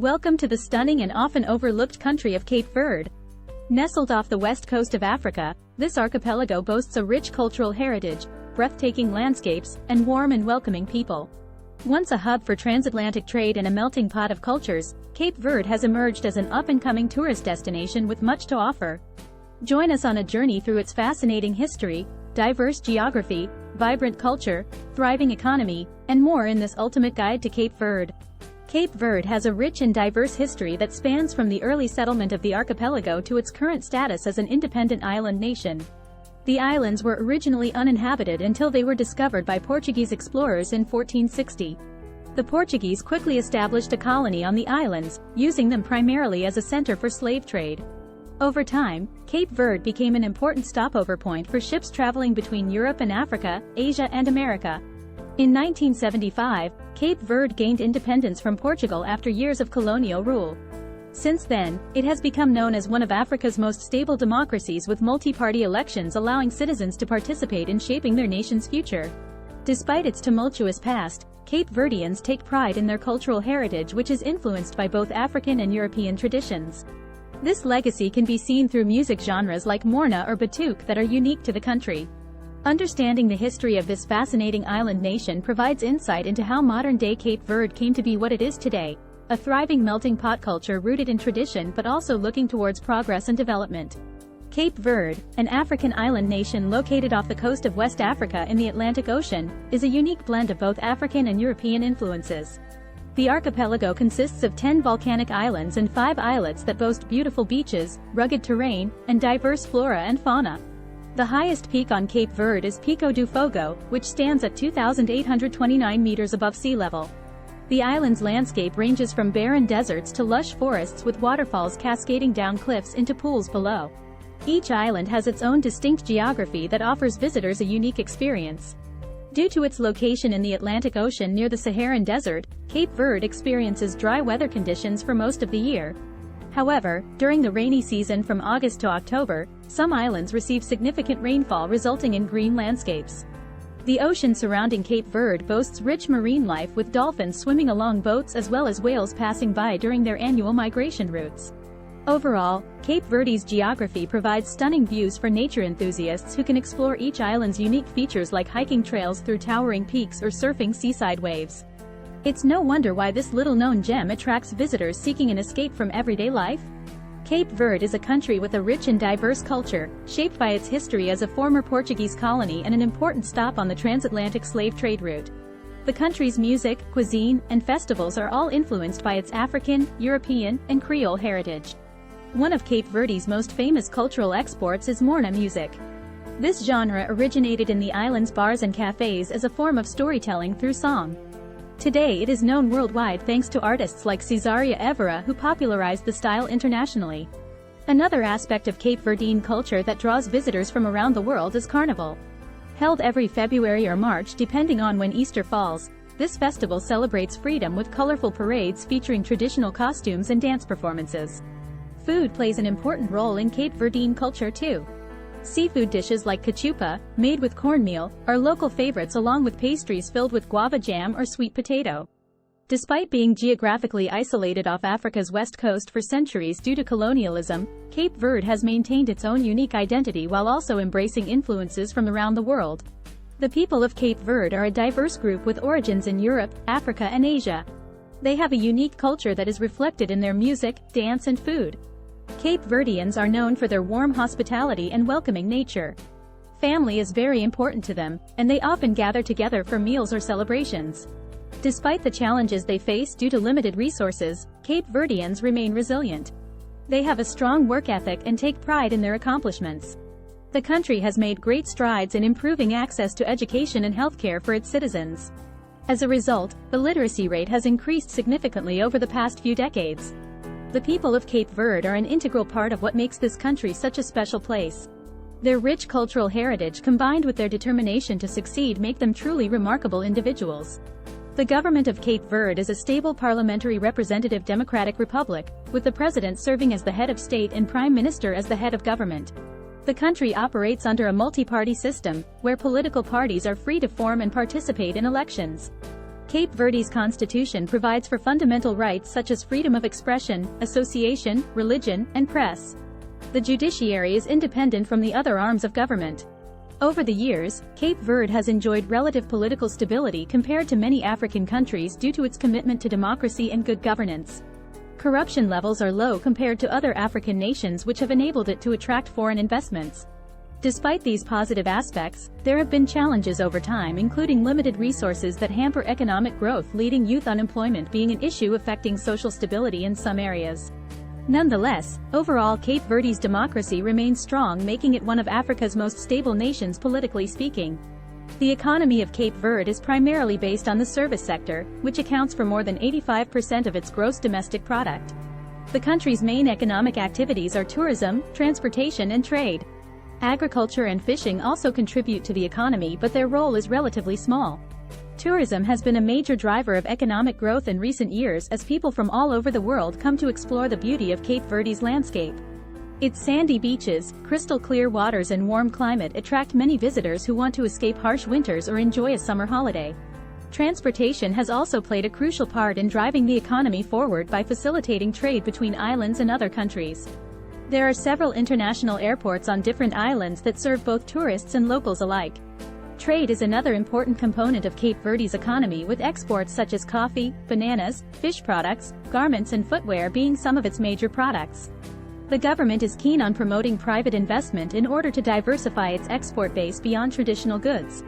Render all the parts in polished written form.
Welcome to the stunning and often overlooked country of Cape Verde. Nestled off the west coast of Africa, this archipelago boasts a rich cultural heritage, breathtaking landscapes, and warm and welcoming people. Once a hub for transatlantic trade and a melting pot of cultures, Cape Verde has emerged as an up-and-coming tourist destination with much to offer. Join us on a journey through its fascinating history, diverse geography, vibrant culture, thriving economy, and more in this ultimate guide to Cape Verde. Cape Verde has a rich and diverse history that spans from the early settlement of the archipelago to its current status as an independent island nation. The islands were originally uninhabited until they were discovered by Portuguese explorers in 1460. The Portuguese quickly established a colony on the islands, using them primarily as a center for slave trade. Over time, Cape Verde became an important stopover point for ships traveling between Europe and Africa, Asia and America. In 1975, Cape Verde gained independence from Portugal after years of colonial rule. Since then, it has become known as one of Africa's most stable democracies, with multi-party elections allowing citizens to participate in shaping their nation's future. Despite its tumultuous past, Cape Verdeans take pride in their cultural heritage, which is influenced by both African and European traditions. This legacy can be seen through music genres like morna or batuque that are unique to the country. Understanding the history of this fascinating island nation provides insight into how modern-day Cape Verde came to be what it is today, a thriving melting pot culture rooted in tradition but also looking towards progress and development. Cape Verde, an African island nation located off the coast of West Africa in the Atlantic Ocean, is a unique blend of both African and European influences. The archipelago consists of 10 volcanic islands and 5 islets that boast beautiful beaches, rugged terrain, and diverse flora and fauna. The highest peak on Cape Verde is Pico do Fogo, which stands at 2,829 meters above sea level. The island's landscape ranges from barren deserts to lush forests with waterfalls cascading down cliffs into pools below. Each island has its own distinct geography that offers visitors a unique experience. Due to its location in the Atlantic Ocean near the Saharan Desert, Cape Verde experiences dry weather conditions for most of the year. However, during the rainy season from August to October, some islands receive significant rainfall, resulting in green landscapes. The ocean surrounding Cape Verde boasts rich marine life, with dolphins swimming along boats as well as whales passing by during their annual migration routes. Overall, Cape Verde's geography provides stunning views for nature enthusiasts who can explore each island's unique features, like hiking trails through towering peaks or surfing seaside waves. It's no wonder why this little-known gem attracts visitors seeking an escape from everyday life. Cape Verde is a country with a rich and diverse culture, shaped by its history as a former Portuguese colony and an important stop on the transatlantic slave trade route. The country's music, cuisine, and festivals are all influenced by its African, European, and Creole heritage. One of Cape Verde's most famous cultural exports is morna music. This genre originated in the island's bars and cafes as a form of storytelling through song. Today it is known worldwide thanks to artists like Cesaria Evora, who popularized the style internationally. Another aspect of Cape Verdean culture that draws visitors from around the world is Carnival. Held every February or March depending on when Easter falls, this festival celebrates freedom with colorful parades featuring traditional costumes and dance performances. Food plays an important role in Cape Verdean culture too. Seafood dishes like cachupa, made with cornmeal, are local favorites, along with pastries filled with guava jam or sweet potato. Despite being geographically isolated off Africa's west coast for centuries due to colonialism, Cape Verde has maintained its own unique identity while also embracing influences from around the world. The people of Cape Verde are a diverse group with origins in Europe, Africa and Asia. They have a unique culture that is reflected in their music, dance and food. Cape Verdeans are known for their warm hospitality and welcoming nature. Family is very important to them, and they often gather together for meals or celebrations. Despite the challenges they face due to limited resources, Cape Verdeans remain resilient. They have a strong work ethic and take pride in their accomplishments. The country has made great strides in improving access to education and healthcare for its citizens. As a result, the literacy rate has increased significantly over the past few decades. The people of Cape Verde are an integral part of what makes this country such a special place. Their rich cultural heritage combined with their determination to succeed make them truly remarkable individuals. The government of Cape Verde is a stable parliamentary representative democratic republic, with the president serving as the head of state and prime minister as the head of government. The country operates under a multi-party system, where political parties are free to form and participate in elections. Cape Verde's constitution provides for fundamental rights such as freedom of expression, association, religion, and press. The judiciary is independent from the other arms of government. Over the years, Cape Verde has enjoyed relative political stability compared to many African countries due to its commitment to democracy and good governance. Corruption levels are low compared to other African nations, which have enabled it to attract foreign investments. Despite these positive aspects, there have been challenges over time, including limited resources that hamper economic growth, leading youth unemployment being an issue affecting social stability in some areas. Nonetheless, overall Cape Verde's democracy remains strong, making it one of Africa's most stable nations politically speaking. The economy of Cape Verde is primarily based on the service sector, which accounts for more than 85% of its gross domestic product. The country's main economic activities are tourism, transportation, and trade. Agriculture and fishing also contribute to the economy, but their role is relatively small. Tourism has been a major driver of economic growth in recent years as people from all over the world come to explore the beauty of Cape Verde's landscape. Its sandy beaches, crystal clear waters, and warm climate attract many visitors who want to escape harsh winters or enjoy a summer holiday. Transportation has also played a crucial part in driving the economy forward by facilitating trade between islands and other countries. There are several international airports on different islands that serve both tourists and locals alike. Trade is another important component of Cape Verde's economy, with exports such as coffee, bananas, fish products, garments, and footwear being some of its major products. The government is keen on promoting private investment in order to diversify its export base beyond traditional goods.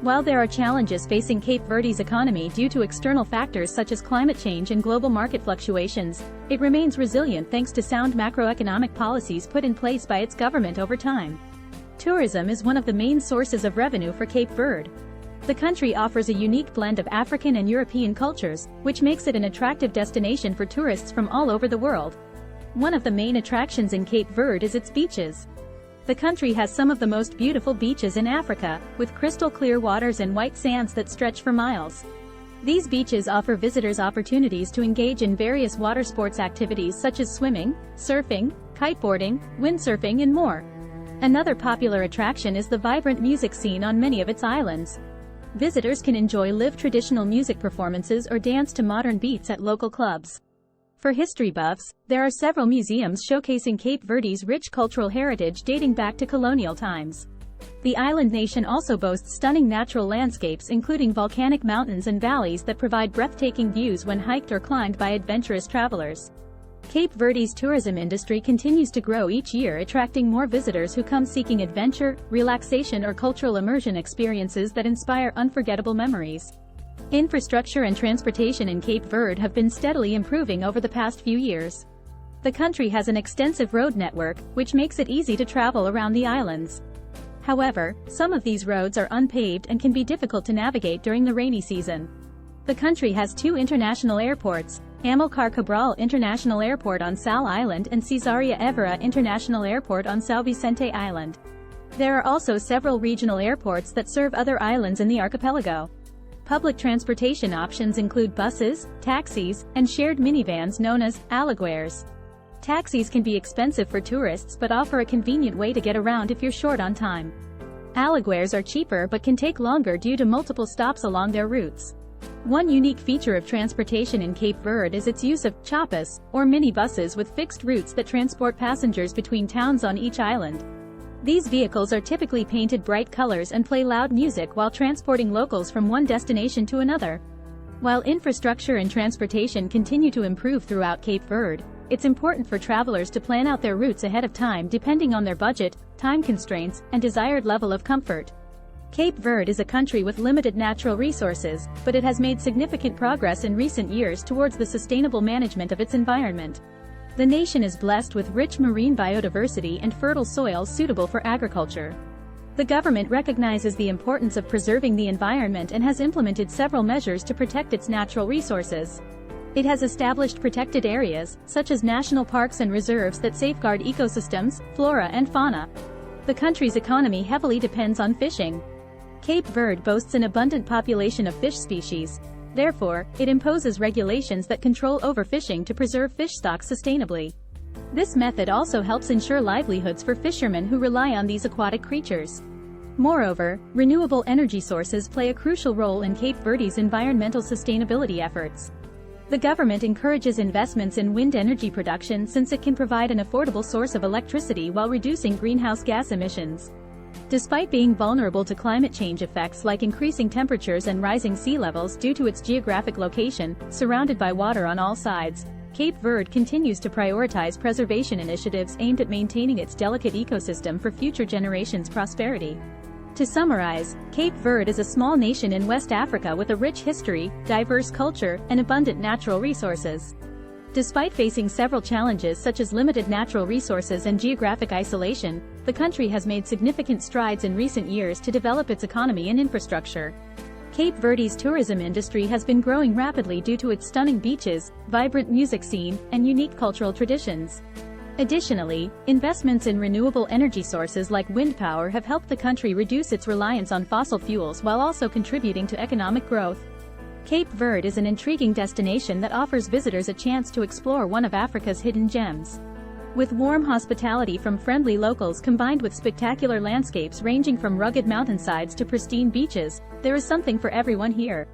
While there are challenges facing Cape Verde's economy due to external factors such as climate change and global market fluctuations, it remains resilient thanks to sound macroeconomic policies put in place by its government over time. Tourism is one of the main sources of revenue for Cape Verde. The country offers a unique blend of African and European cultures, which makes it an attractive destination for tourists from all over the world. One of the main attractions in Cape Verde is its beaches. The country has some of the most beautiful beaches in Africa, with crystal clear waters and white sands that stretch for miles. These beaches offer visitors opportunities to engage in various water sports activities such as swimming, surfing, kiteboarding, windsurfing, and more. Another popular attraction is the vibrant music scene on many of its islands. Visitors can enjoy live traditional music performances or dance to modern beats at local clubs. For history buffs, there are several museums showcasing Cape Verde's rich cultural heritage dating back to colonial times. The island nation also boasts stunning natural landscapes, including volcanic mountains and valleys that provide breathtaking views when hiked or climbed by adventurous travelers. Cape Verde's tourism industry continues to grow each year, attracting more visitors who come seeking adventure, relaxation, or cultural immersion experiences that inspire unforgettable memories. Infrastructure and transportation in Cape Verde have been steadily improving over the past few years. The country has an extensive road network, which makes it easy to travel around the islands. However, some of these roads are unpaved and can be difficult to navigate during the rainy season. The country has two international airports, Amilcar Cabral International Airport on Sal Island and Cesaria Evora International Airport on São Vicente Island. There are also several regional airports that serve other islands in the archipelago. Public transportation options include buses, taxis, and shared minivans known as alagueres. Taxis can be expensive for tourists but offer a convenient way to get around if you're short on time. Alagueres are cheaper but can take longer due to multiple stops along their routes. One unique feature of transportation in Cape Verde is its use of chapas, or mini-buses with fixed routes that transport passengers between towns on each island. These vehicles are typically painted bright colors and play loud music while transporting locals from one destination to another. While infrastructure and transportation continue to improve throughout Cape Verde, it's important for travelers to plan out their routes ahead of time depending on their budget, time constraints, and desired level of comfort. Cape Verde is a country with limited natural resources, but it has made significant progress in recent years towards the sustainable management of its environment. The nation is blessed with rich marine biodiversity and fertile soils suitable for agriculture. The government recognizes the importance of preserving the environment and has implemented several measures to protect its natural resources. It has established protected areas, such as national parks and reserves that safeguard ecosystems, flora and fauna. The country's economy heavily depends on fishing. Cape Verde boasts an abundant population of fish species. Therefore, it imposes regulations that control overfishing to preserve fish stocks sustainably. This method also helps ensure livelihoods for fishermen who rely on these aquatic creatures. Moreover, renewable energy sources play a crucial role in Cape Verde's environmental sustainability efforts. The government encourages investments in wind energy production since it can provide an affordable source of electricity while reducing greenhouse gas emissions. Despite being vulnerable to climate change effects like increasing temperatures and rising sea levels due to its geographic location, surrounded by water on all sides, Cape Verde continues to prioritize preservation initiatives aimed at maintaining its delicate ecosystem for future generations' prosperity. To summarize, Cape Verde is a small nation in West Africa with a rich history, diverse culture, and abundant natural resources. Despite facing several challenges such as limited natural resources and geographic isolation, the country has made significant strides in recent years to develop its economy and infrastructure. Cape Verde's tourism industry has been growing rapidly due to its stunning beaches, vibrant music scene, and unique cultural traditions. Additionally, investments in renewable energy sources like wind power have helped the country reduce its reliance on fossil fuels while also contributing to economic growth. Cape Verde is an intriguing destination that offers visitors a chance to explore one of Africa's hidden gems. With warm hospitality from friendly locals combined with spectacular landscapes ranging from rugged mountainsides to pristine beaches, there is something for everyone here.